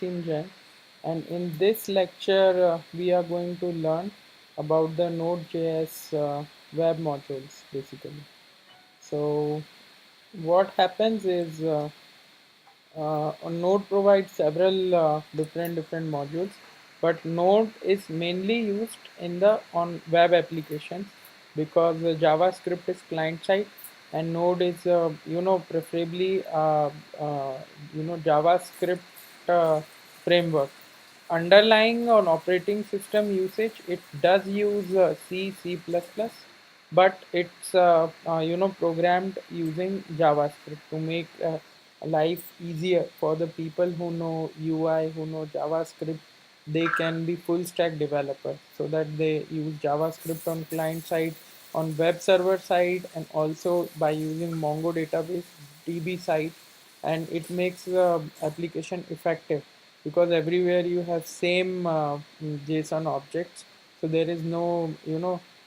Jan, and in this lecture we are going to learn about the Node.js web modules basically. So what happens is Node provides several different modules, but Node is mainly used in the on web applications because JavaScript is client side and Node is preferably JavaScript framework. Underlying on operating system usage, it does use C++, but it's programmed using JavaScript to make life easier for the people who know UI, who know JavaScript. They can be full stack developers, so that they use JavaScript on client side, on web server side, and also by using Mongo database DB side, and it makes the application effective because everywhere you have same JSON objects, so there is no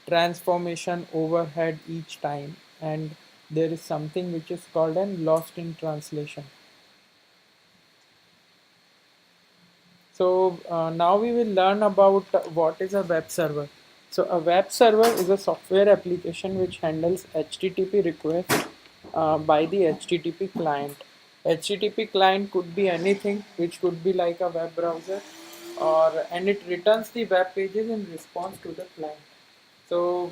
transformation overhead each time, and there is something which is called an lost in translation. So now we will learn about what is a web server. So a web server is a software application which handles HTTP requests by the HTTP client. HTTP client could be anything, which could be like a web browser, or and it returns the web pages in response to the client. So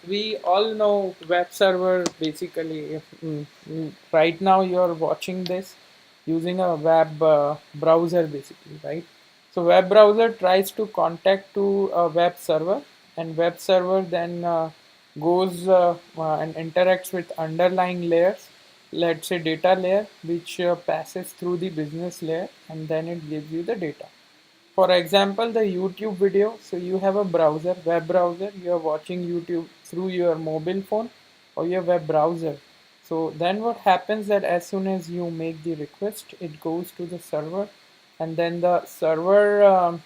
we all know web server basically. Right now you're watching this using a web browser basically, right? So web browser tries to contact to a web server, and web server then goes and interacts with underlying layers. Let's say data layer, which passes through the business layer, and then it gives you the data. For example, the YouTube video. So you have a browser, web browser. You are watching YouTube through your mobile phone or your web browser. So then what happens that as soon as you make the request, it goes to the server, and then the server.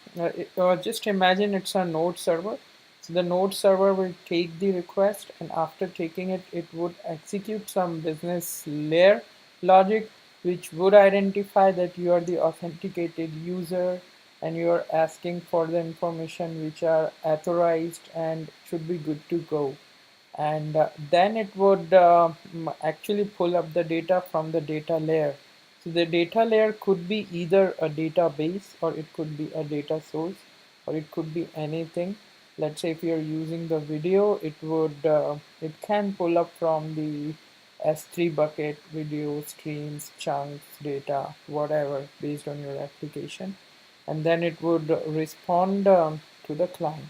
Just imagine it's a node server. So the node server will take the request, and after taking it, it would execute some business layer logic, which would identify that you are the authenticated user and you are asking for the information which are authorized and should be good to go. And then it would actually pull up the data from the data layer. So the data layer could be either a database, or it could be a data source, or it could be anything. Let's say if you're using the video, it can pull up from the S3 bucket, video streams, chunks, data, whatever, based on your application, and then it would respond to the client.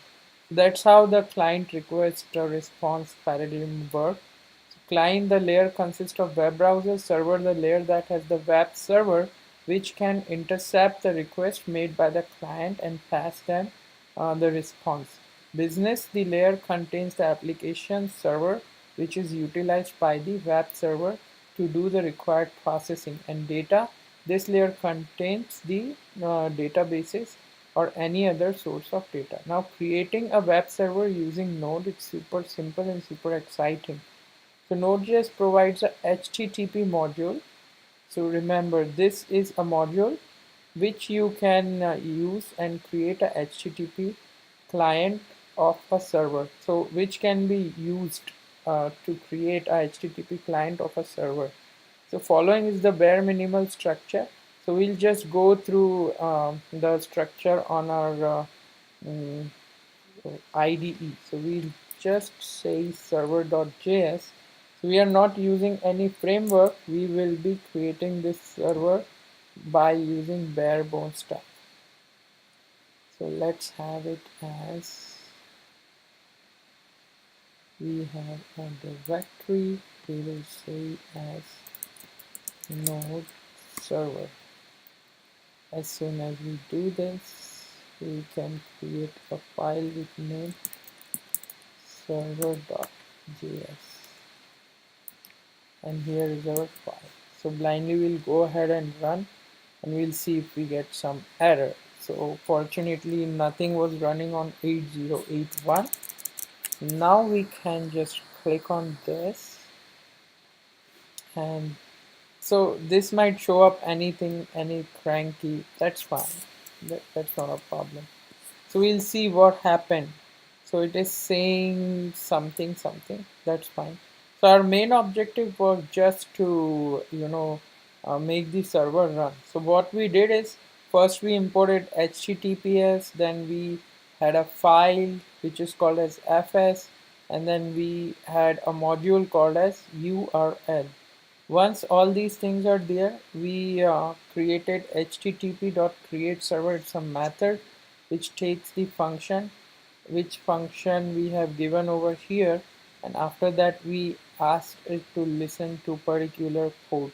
That's how the client request response paradigm works. So client, the layer consists of web browser, server, the layer that has the web server, which can intercept the request made by the client and pass them the response. Business, the layer contains the application server, which is utilized by the web server to do the required processing. And data, this layer contains the databases or any other source of data. Now creating a web server using Node, it's super simple and super exciting. So Node.js provides a HTTP module. So remember, this is a module which you can use and create a HTTP client of a server. So which can be used to create a HTTP client of a server. So following is the bare minimal structure. So we'll just go through the structure on our mm, IDE. So we'll just say server.js. So we are not using any framework. We will be creating this server by using bare bones stuff. So let's have it as, we have a directory. We will say as node server. As soon as we do this, we can create a file with name server.js, and here is our file. So blindly we'll go ahead and run, and we'll see if we get some error. So fortunately nothing was running on 8081. Now we can just click on this, and So this might show up anything, any cranky. That's fine. That's not a problem. So we'll see what happened. So it is saying something, something. That's fine. So our main objective was just to, make the server run. So what we did is first we imported HTTPS, then we had a file which is called as fs, and then we had a module called as URL. Once all these things are there, we created http.createServer. It's a method which takes the function, which function we have given over here, and after that we asked it to listen to particular code.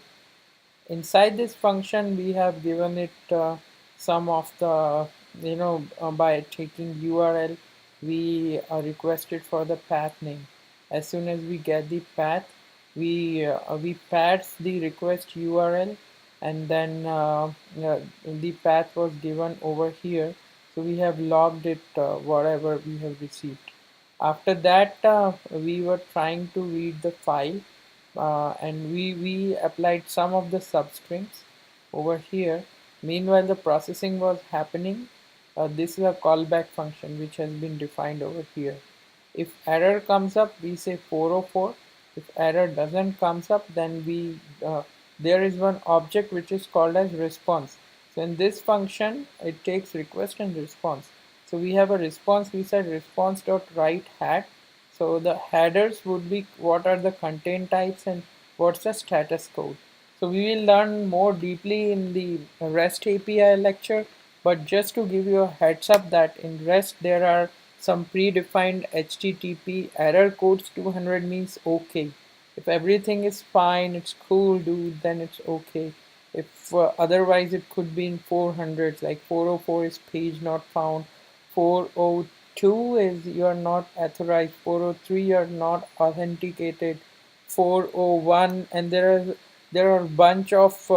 Inside this function we have given it some of the, by taking URL, we requested for the path name. As soon as we get the path, we pass the request URL, and then the path was given over here, so we have logged it, whatever we have received. After that, we were trying to read the file, and we applied some of the substrings over here. Meanwhile, the processing was happening. This is a callback function which has been defined over here. If error comes up, we say 404. If error doesn't comes up, then we there is one object which is called as response. So in this function, it takes request and response. So we have a response. We said response dot write hat. So the headers would be what are the content types and what's the status code. So we will learn more deeply in the REST API lecture, but just to give you a heads up that in REST there are some predefined HTTP error codes. 200 means okay. If everything is fine, it's cool, dude, then it's okay. If otherwise it could be in 400s, like 404 is page not found, 402 is you are not authorized, 403 you are not authenticated, 401, and there are a bunch of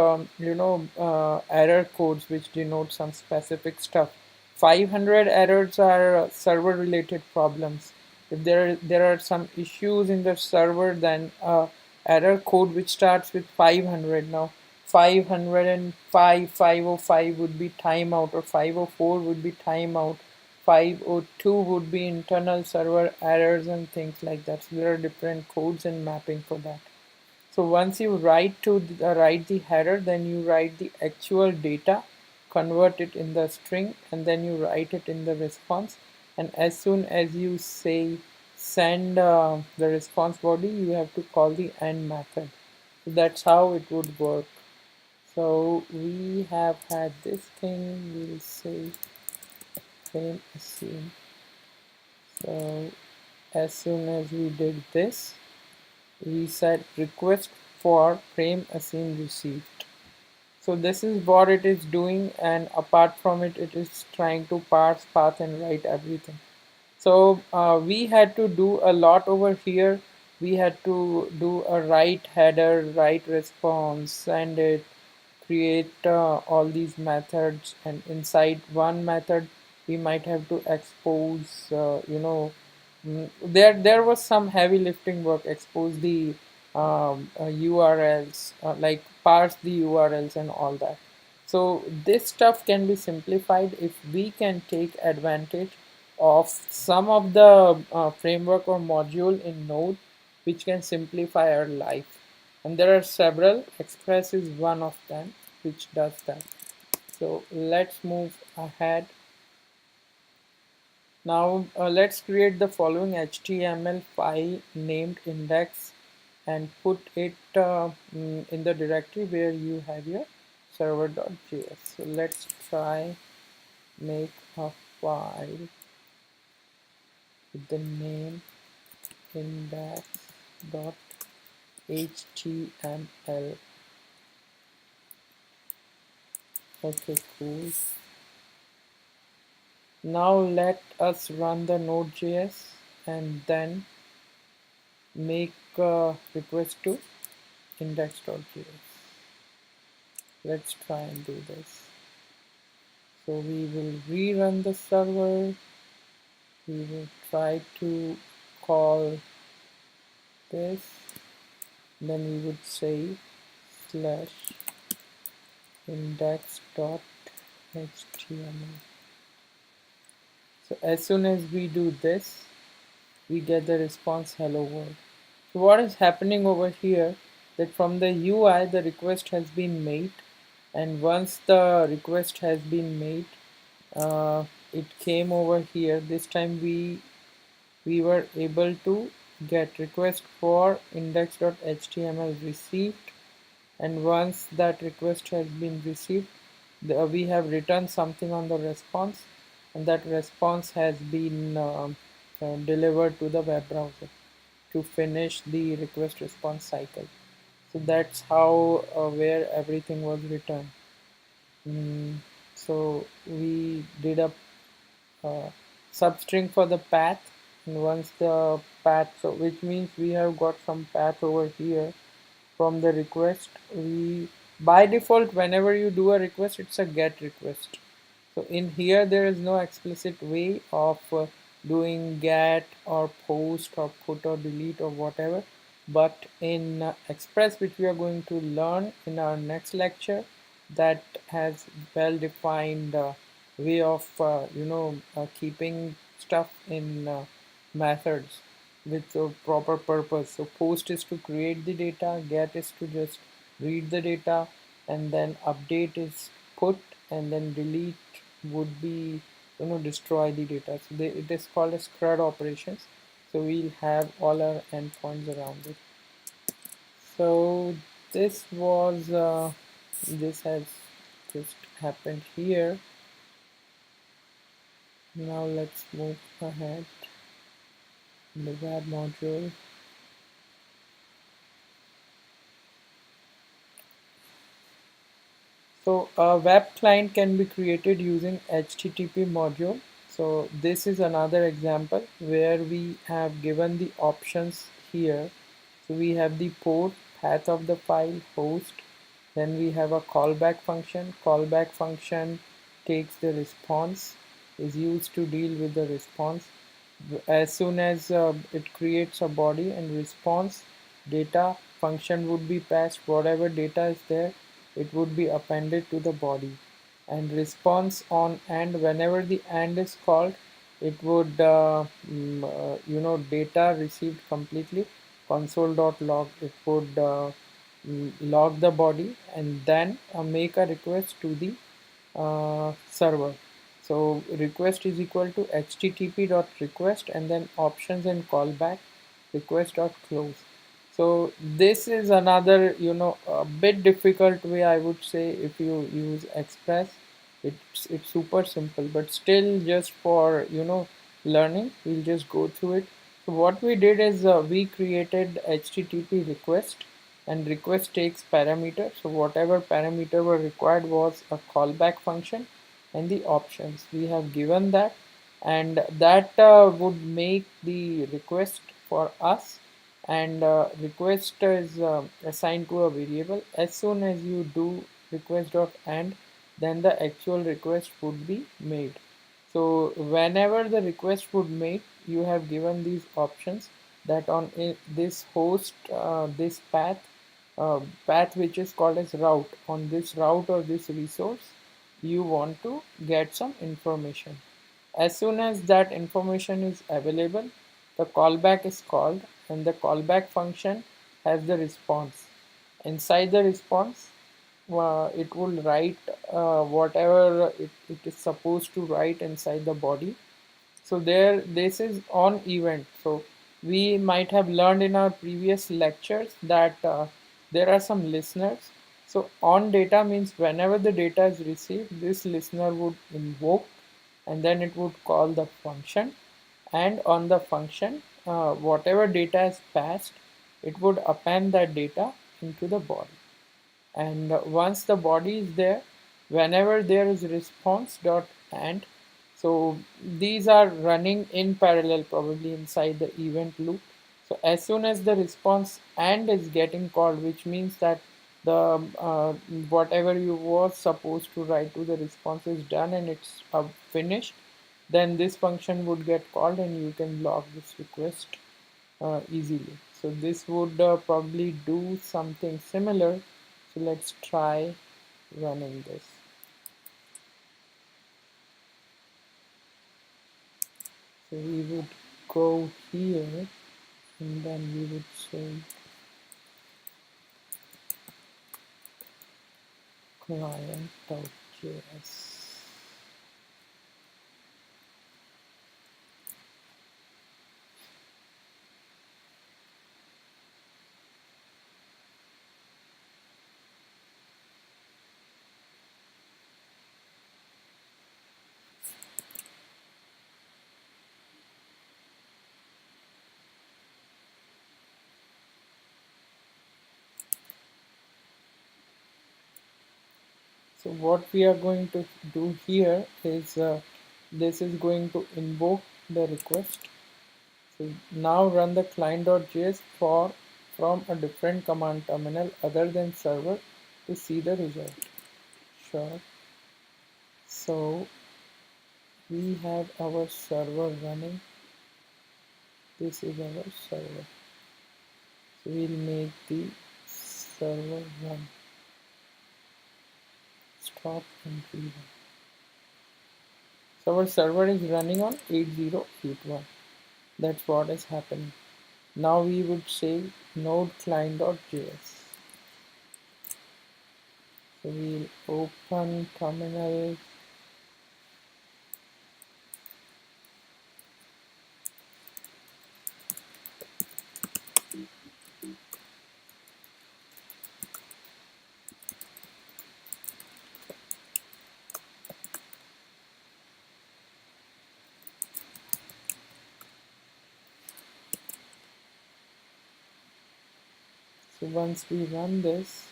error codes which denote some specific stuff. 500 errors are server related problems. If there are some issues in the server, then error code which starts with 500. Now 505, 505 would be timeout, or 504 would be timeout, 502 would be internal server errors and things like that. So there are different codes and mapping for that. So once you write the header, then you write the actual data, convert it in the string, and then you write it in the response. And as soon as you say send the response body, you have to call the end method. So that's how it would work. So we have had this thing. We'll say frame assume. So as soon as we did this, we said request for frame assume received. So this is what it is doing, and apart from it, it is trying to parse path and write everything. So we had to do a lot over here. We had to do a write header, write response, send it, create all these methods, and inside one method we might have to expose, there was some heavy lifting work, expose the URLs, like parse the URLs and all that. So this stuff can be simplified if we can take advantage of some of the framework or module in Node which can simplify our life. And there are several. Express is one of them which does that. So let's move ahead. Now let's create the following HTML file named index and put it in the directory where you have your server.js. So let's try make a file with the name index.html. Okay, cool. Now let us run the Node.js and then make a request to index.js. Let's try and do this. So we will rerun the server. We will try to call this. Then we would say slash index.html. So as soon as we do this, we get the response hello world. So what is happening over here, that from the UI the request has been made, and once the request has been made, it came over here. This time we were able to get request for index.html received, and once that request has been received, we have returned something on the response, and that response has been delivered to the web browser to finish the request response cycle. So that's how where everything was returned. Mm, so we did a substring for the path, and once the path, so which means we have got some path over here from the request. We, by default, whenever you do a request, it's a get request. So in here there is no explicit way of doing get or post or put or delete or whatever, but in express, which we are going to learn in our next lecture, that has well defined way of keeping stuff in methods with a proper purpose. So post is to create the data, get is to just read the data, and then update is put, and then delete would be destroy the data. So it is called as CRUD operations. So we'll have all our endpoints around it. So this was this has just happened here. Now let's move ahead. The web module. So a web client can be created using HTTP module. So this is another example where we have given the options here. So we have the port, path of the file, host, then we have a callback function. Callback function takes the response, is used to deal with the response. As soon as it creates a body and response, data function would be passed. Whatever data is there, it would be appended to the body. And response on and, whenever the and is called, it would data received completely, console.log, it would log the body, and then make a request to the server. So request is equal to http dot request and then options and callback request dot close. So this is another a bit difficult way, I would say. If you use Express, it's super simple, but still, just for learning, we'll just go through it. So what we did is we created http request, and request takes parameter. So whatever parameter were required was a callback function and the options we have given that, and that would make the request for us, and request is assigned to a variable. As soon as you do request.end, then the actual request would be made. So whenever the request would make, you have given these options, that on this host, this path which is called as route, on this route or this resource, you want to get some information. As soon as that information is available, the callback is called, and the callback function has the response. Inside the response, it will write whatever it is supposed to write inside the body. So there, this is on event. So we might have learned in our previous lectures that there are some listeners. So on data means whenever the data is received, this listener would invoke, and then it would call the function, and on the function, whatever data is passed, it would append that data into the body. And once the body is there, whenever there is response dot and, so these are running in parallel, probably inside the event loop. So as soon as the response and is getting called, which means that the whatever you was supposed to write to the response is done and it's finished, then this function would get called and you can log this request easily. So this would probably do something similar. So let's try running this. So we would go here and then we would say client.js. So what we are going to do here is this is going to invoke the request. So now run the client.js from a different command terminal other than server to see the result. Sure. So we have our server running. This is our server. So we'll make the server run. Stop and rerun. So our server is running on 8081. That's what is happening. Now we would say node client.js. So we'll open terminal. So once we run this,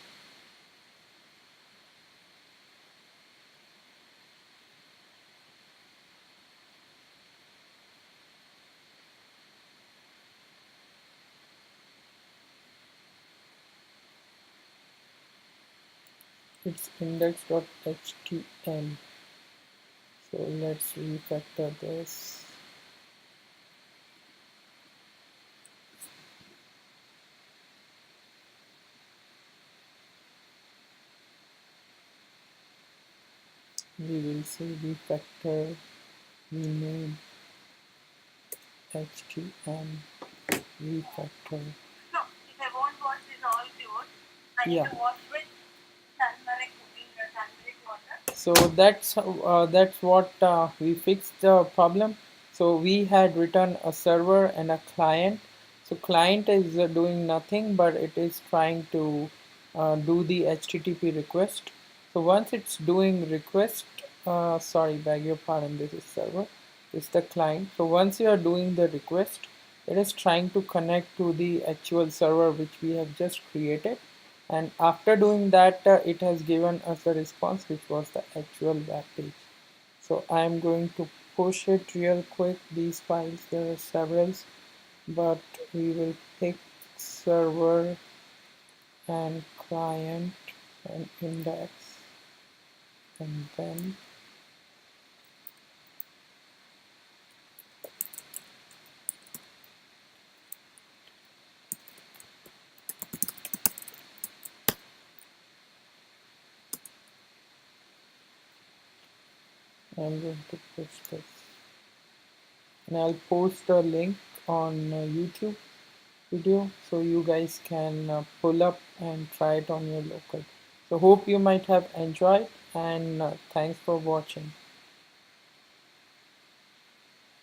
it's index.htm. So let's refactor this. We will say refactor rename htm refactor. No, if I want wash this all pure, I need to wash with turmeric cooking or turmeric water. So that's what we fixed the problem. So we had written a server and a client. So client is doing nothing, but it is trying to do the HTTP request. So once it's doing request, sorry, beg your pardon, this is server, this is the client. So once you are doing the request, it is trying to connect to the actual server which we have just created, and after doing that it has given us the response which was the actual web page. So I am going to push it real quick, these files, there are several, but we will pick server and client and index, and then I'm going to push this, and I'll post a link on YouTube video so you guys can pull up and try it on your local. So hope you might have enjoyed, and thanks for watching.